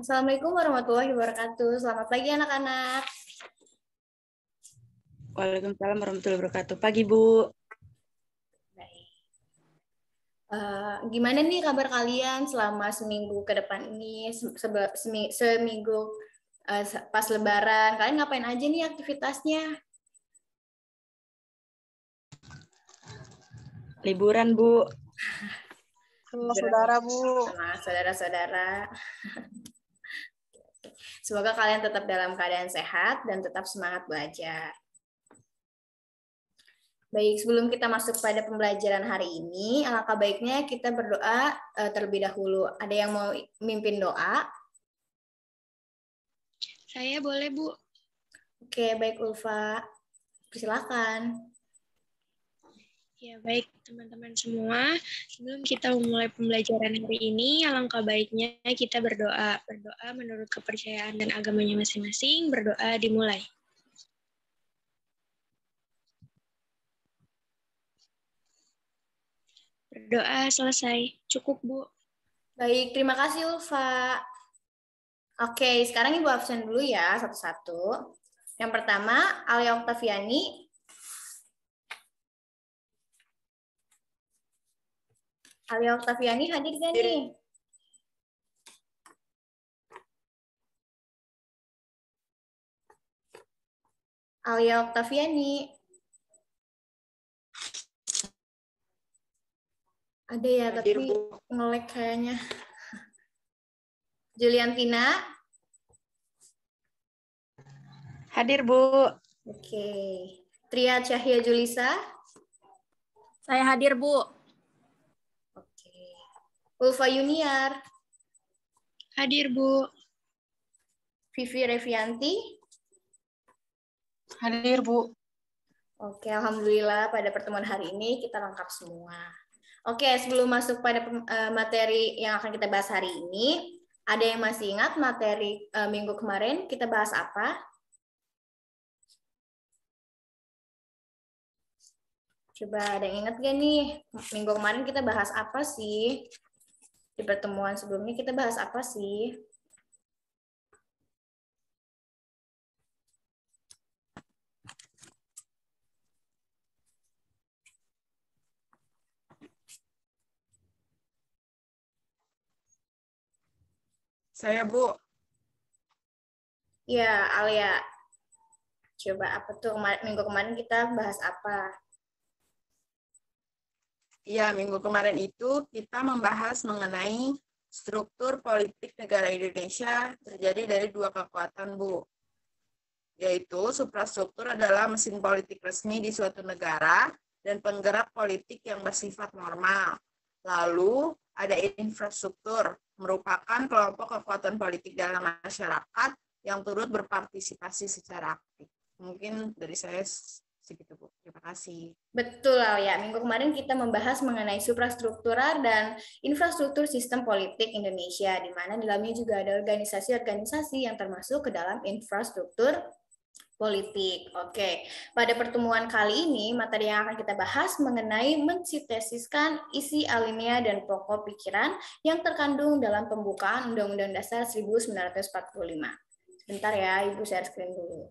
Assalamualaikum warahmatullahi wabarakatuh. Selamat pagi anak-anak. Waalaikumsalam warahmatullahi wabarakatuh. Pagi, Bu. Baik. Gimana nih kabar kalian selama seminggu ke depan ini? Seminggu pas Lebaran, kalian ngapain aja nih aktivitasnya? Liburan, Bu. Sama saudara, Bu. Sama saudara-saudara. Semoga kalian tetap dalam keadaan sehat dan tetap semangat belajar. Baik, sebelum kita masuk pada pembelajaran hari ini, alangkah baiknya kita berdoa terlebih dahulu. Ada yang mau mimpin doa? Saya boleh, Bu. Oke, baik Ulfa. Silakan. Ya, baik teman-teman semua. Sebelum kita memulai pembelajaran hari ini, alangkah baiknya kita berdoa. Berdoa menurut kepercayaan dan agamanya masing-masing. Berdoa dimulai. Berdoa selesai. Cukup, Bu. Baik, terima kasih Ulfa. Oke, sekarang Ibu absen dulu ya, satu-satu. Yang pertama, Alia Oktaviani. Alia Oktaviani hadir gak nih? Alia Oktaviani. Ada ya, Hadir, tapi Bu. nge-lag kayaknya. Juliantina. Hadir, Bu. Oke. Tria Cahya Julisa. Saya hadir, Bu. Oke. Ulfa Yuniar. Hadir, Bu. Vivi Revianti. Hadir, Bu. Oke, alhamdulillah pada pertemuan hari ini kita lengkap semua. Oke, sebelum masuk pada materi yang akan kita bahas hari ini, ada yang masih ingat materi minggu kemarin kita bahas apa? Coba ada yang ingat gak nih? Minggu kemarin kita bahas apa sih? Di pertemuan sebelumnya kita bahas apa sih? Saya, Bu. Ya, Alia. Coba apa tuh minggu kemarin kita bahas apa? Ya, minggu kemarin itu kita membahas mengenai struktur politik negara Indonesia terjadi dari dua kekuatan, Bu. Yaitu suprastruktur adalah mesin politik resmi di suatu negara dan penggerak politik yang bersifat normal. Lalu ada infrastruktur, merupakan kelompok kekuatan politik dalam masyarakat yang turut berpartisipasi secara aktif. Mungkin dari saya segitu, Bu. Terima kasih. Betul, ya. Minggu kemarin kita membahas mengenai suprastruktural dan infrastruktur sistem politik Indonesia, di mana di dalamnya juga ada organisasi-organisasi yang termasuk ke dalam infrastruktur politik. Oke, pada pertemuan kali ini, materi yang akan kita bahas mengenai mensintesiskan isi alinea dan pokok pikiran yang terkandung dalam pembukaan Undang-Undang Dasar 1945. Sebentar ya, Ibu share screen dulu.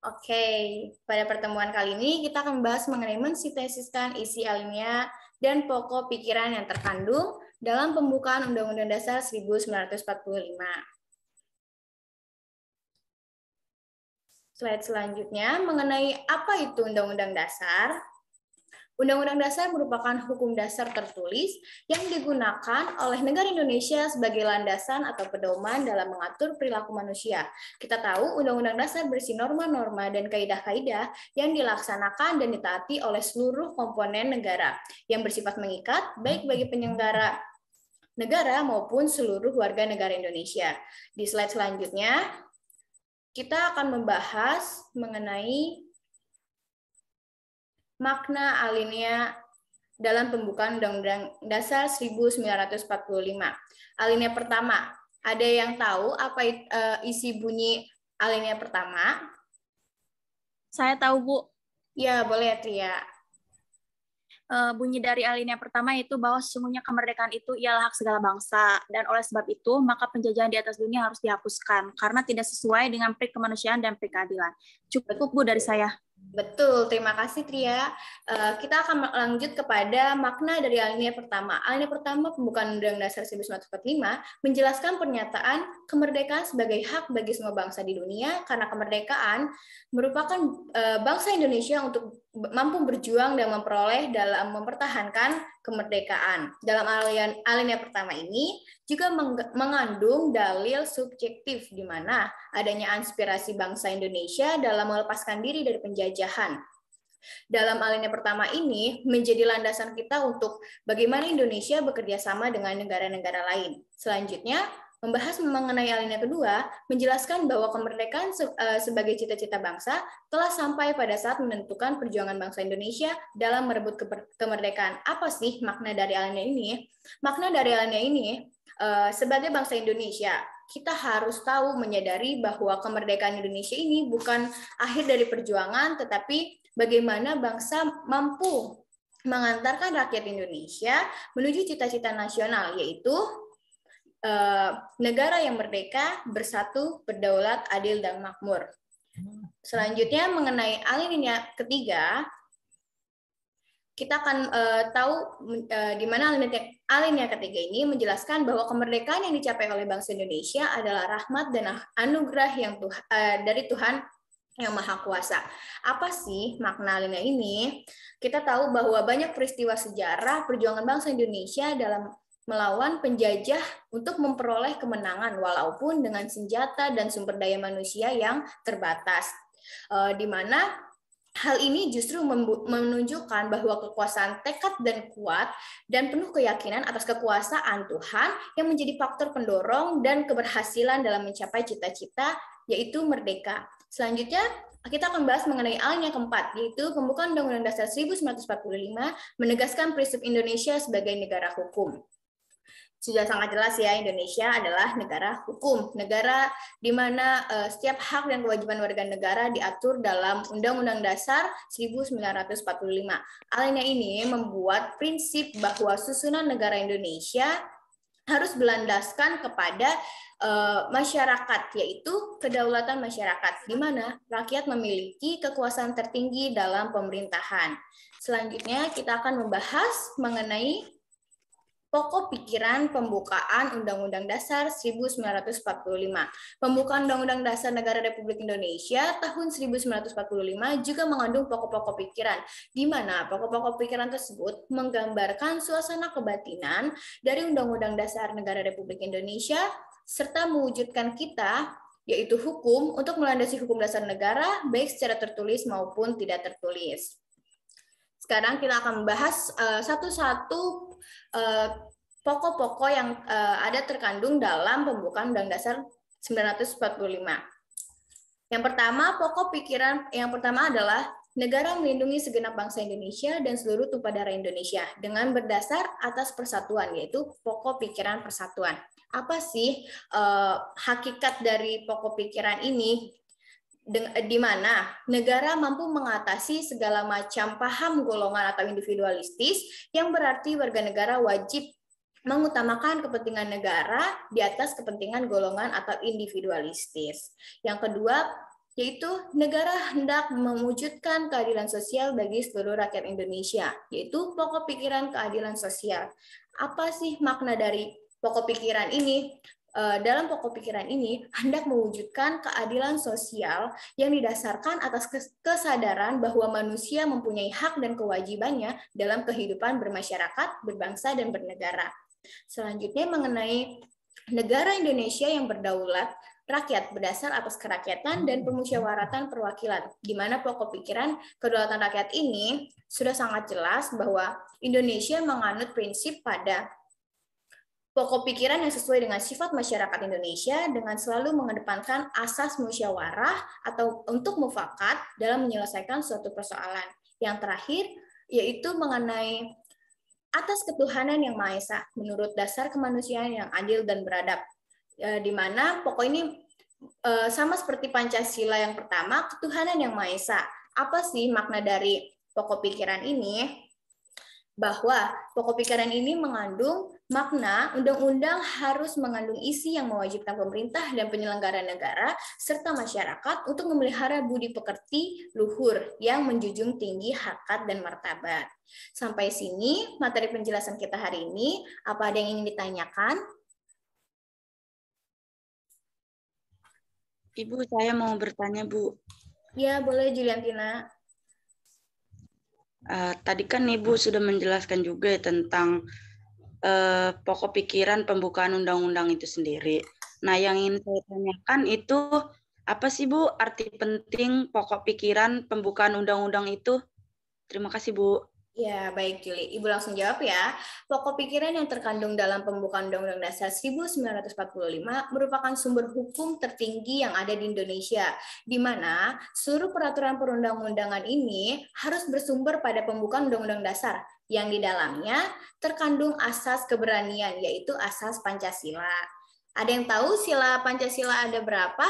Oke, pada pertemuan kali ini kita akan membahas mengenai mensintesiskan isi alinea dan pokok pikiran yang terkandung dalam pembukaan Undang-Undang Dasar 1945. Slide selanjutnya mengenai apa itu Undang-Undang Dasar. Undang-Undang Dasar merupakan hukum dasar tertulis yang digunakan oleh negara Indonesia sebagai landasan atau pedoman dalam mengatur perilaku manusia. Kita tahu Undang-Undang Dasar berisi norma-norma dan kaidah-kaidah yang dilaksanakan dan ditaati oleh seluruh komponen negara yang bersifat mengikat baik bagi penyelenggara negara maupun seluruh warga negara Indonesia. Di slide selanjutnya, kita akan membahas mengenai makna alinea dalam pembukaan Undang-Undang Dasar 1945. Alinea pertama, ada yang tahu apa isi bunyi alinea pertama? Saya tahu, Bu. Ya, boleh Tria. Bunyi dari alinea pertama itu bahwa sesungguhnya kemerdekaan itu ialah hak segala bangsa, dan oleh sebab itu maka penjajahan di atas dunia harus dihapuskan karena tidak sesuai dengan peri kemanusiaan dan peri keadilan. Cukup, Bu, dari saya. Betul, terima kasih Tria. Kita akan lanjut kepada makna dari alinea pertama. Alinea pertama pembukaan Undang-Undang Dasar 1945 menjelaskan pernyataan kemerdekaan sebagai hak bagi semua bangsa di dunia karena kemerdekaan merupakan bangsa Indonesia untuk mampu berjuang dan memperoleh dalam mempertahankan kemerdekaan. Dalam alinea pertama ini juga mengandung dalil subjektif di mana adanya aspirasi bangsa Indonesia dalam melepaskan diri dari penjajahan. Dalam alinea pertama ini menjadi landasan kita untuk bagaimana Indonesia bekerja sama dengan negara-negara lain. Selanjutnya, membahas mengenai alinea kedua, menjelaskan bahwa kemerdekaan sebagai cita-cita bangsa telah sampai pada saat menentukan perjuangan bangsa Indonesia dalam merebut kemerdekaan. Apa sih makna dari alinea ini? Makna dari alinea ini, sebagai bangsa Indonesia, kita harus tahu menyadari bahwa kemerdekaan Indonesia ini bukan akhir dari perjuangan, tetapi bagaimana bangsa mampu mengantarkan rakyat Indonesia menuju cita-cita nasional, yaitu negara yang merdeka, bersatu, berdaulat, adil, dan makmur. Selanjutnya mengenai alinea ketiga, kita akan tahu di mana alinea ketiga ini menjelaskan bahwa kemerdekaan yang dicapai oleh bangsa Indonesia adalah rahmat dan anugerah yang dari Tuhan yang Maha Kuasa. Apa sih makna alinea ini? Kita tahu bahwa banyak peristiwa sejarah perjuangan bangsa Indonesia dalam melawan penjajah untuk memperoleh kemenangan walaupun dengan senjata dan sumber daya manusia yang terbatas. Di mana hal ini justru menunjukkan bahwa kekuasaan tekad dan kuat dan penuh keyakinan atas kekuasaan Tuhan yang menjadi faktor pendorong dan keberhasilan dalam mencapai cita-cita, yaitu merdeka. Selanjutnya, kita akan bahas mengenai alinea keempat, yaitu pembukaan Undang-Undang Dasar 1945 menegaskan prinsip Indonesia sebagai negara hukum. Sudah sangat jelas ya, Indonesia adalah negara hukum, negara di mana setiap hak dan kewajiban warga negara diatur dalam Undang-Undang Dasar 1945. Alinea ini membuat prinsip bahwa susunan negara Indonesia harus berlandaskan kepada masyarakat, yaitu kedaulatan masyarakat, di mana rakyat memiliki kekuasaan tertinggi dalam pemerintahan. Selanjutnya kita akan membahas mengenai pokok pikiran pembukaan Undang-Undang Dasar 1945. Pembukaan Undang-Undang Dasar Negara Republik Indonesia tahun 1945 juga mengandung pokok-pokok pikiran, di mana pokok-pokok pikiran tersebut menggambarkan suasana kebatinan dari Undang-Undang Dasar Negara Republik Indonesia, serta mewujudkan kita, yaitu hukum, untuk melandasi hukum dasar negara, baik secara tertulis maupun tidak tertulis. Sekarang kita akan membahas satu-satu pokok-pokok yang ada terkandung dalam pembukaan Undang Dasar 1945. Yang pertama, pokok pikiran yang pertama adalah negara melindungi segenap bangsa Indonesia dan seluruh tumpah darah Indonesia dengan berdasar atas persatuan, yaitu pokok pikiran persatuan. Apa sih hakikat dari pokok pikiran ini? Di mana negara mampu mengatasi segala macam paham golongan atau individualistis, yang berarti warga negara wajib mengutamakan kepentingan negara di atas kepentingan golongan atau individualistis. Yang kedua, yaitu negara hendak mewujudkan keadilan sosial bagi seluruh rakyat Indonesia, yaitu pokok pikiran keadilan sosial. Apa sih makna dari pokok pikiran ini? Dalam pokok pikiran ini hendak mewujudkan keadilan sosial yang didasarkan atas kesadaran bahwa manusia mempunyai hak dan kewajibannya dalam kehidupan bermasyarakat, berbangsa, dan bernegara. Selanjutnya mengenai negara Indonesia yang berdaulat, rakyat berdasar atas kerakyatan dan pemusyawaratan perwakilan, di mana pokok pikiran kedaulatan rakyat ini sudah sangat jelas bahwa Indonesia menganut prinsip pada pokok pikiran yang sesuai dengan sifat masyarakat Indonesia dengan selalu mengedepankan asas musyawarah atau untuk mufakat dalam menyelesaikan suatu persoalan. Yang terakhir yaitu mengenai atas ketuhanan yang Maha Esa menurut dasar kemanusiaan yang adil dan beradab. Di mana pokok ini sama seperti Pancasila yang pertama, ketuhanan yang Maha Esa. Apa sih makna dari pokok pikiran ini? Bahwa pokok pikiran ini mengandung makna undang-undang harus mengandung isi yang mewajibkan pemerintah dan penyelenggara negara serta masyarakat untuk memelihara budi pekerti luhur yang menjunjung tinggi harkat dan martabat. Sampai sini materi penjelasan kita hari ini. Apa ada yang ingin ditanyakan? Ibu, saya mau bertanya, Bu. Ya, boleh Juliantina. Tadi kan Ibu sudah menjelaskan juga tentang pokok pikiran pembukaan undang-undang itu sendiri. Nah, yang ingin saya tanyakan itu apa sih, Bu, arti penting pokok pikiran pembukaan undang-undang itu? Terima kasih, Bu. Ya, baik Juli. Ibu langsung jawab ya. Pokok pikiran yang terkandung dalam pembukaan Undang-Undang Dasar 1945 merupakan sumber hukum tertinggi yang ada di Indonesia, di mana seluruh peraturan perundang-undangan ini harus bersumber pada pembukaan Undang-Undang Dasar, yang di dalamnya terkandung asas keberanian, yaitu asas Pancasila. Ada yang tahu sila Pancasila ada berapa?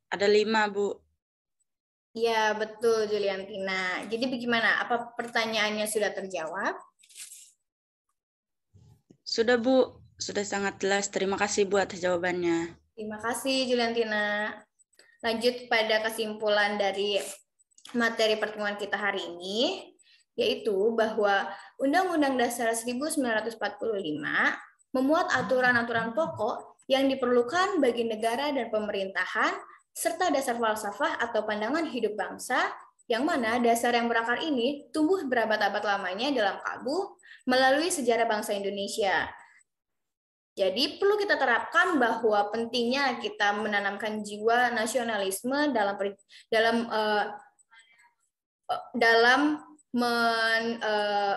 Ada 5, Bu. Ya, betul Juliantina. Jadi bagaimana? Apa pertanyaannya sudah terjawab? Sudah, Bu. Sudah sangat jelas. Terima kasih, Bu, atas jawabannya. Terima kasih Juliantina. Lanjut pada kesimpulan dari materi pertemuan kita hari ini, yaitu bahwa Undang-Undang Dasar 1945 memuat aturan-aturan pokok yang diperlukan bagi negara dan pemerintahan, serta dasar falsafah atau pandangan hidup bangsa, yang mana dasar yang berakar ini tumbuh berabad-abad lamanya dalam kalbu melalui sejarah bangsa Indonesia. Jadi perlu kita terapkan bahwa pentingnya kita menanamkan jiwa nasionalisme dalam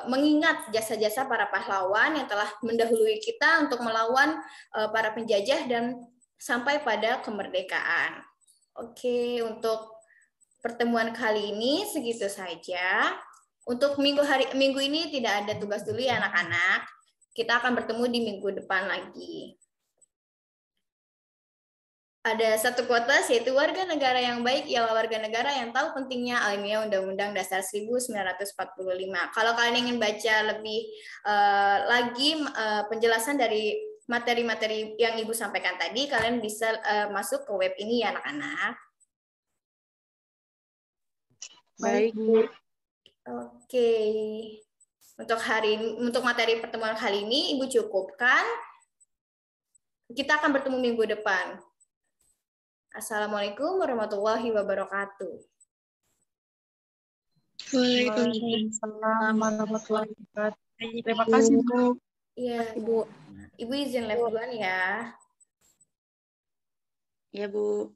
mengingat jasa-jasa para pahlawan yang telah mendahului kita untuk melawan para penjajah dan sampai pada kemerdekaan. Oke, untuk pertemuan kali ini segitu saja. Untuk minggu ini tidak ada tugas dulu ya anak-anak. Kita akan bertemu di minggu depan lagi. Ada satu quotes, yaitu warga negara yang baik ialah warga negara yang tahu pentingnya alamiah Undang-Undang Dasar 1945. Kalau kalian ingin baca lebih lagi penjelasan dari materi-materi yang Ibu sampaikan tadi, kalian bisa masuk ke web ini ya anak-anak. Baik, Bu. Oke. Untuk materi pertemuan kali ini Ibu cukupkan. Kita akan bertemu minggu depan. Assalamualaikum warahmatullahi wabarakatuh. Waalaikumsalam warahmatullahi wabarakatuh. Terima kasih, Bu. Iya, Ibu. Ibu izin live duluan ya. Ya, Bu.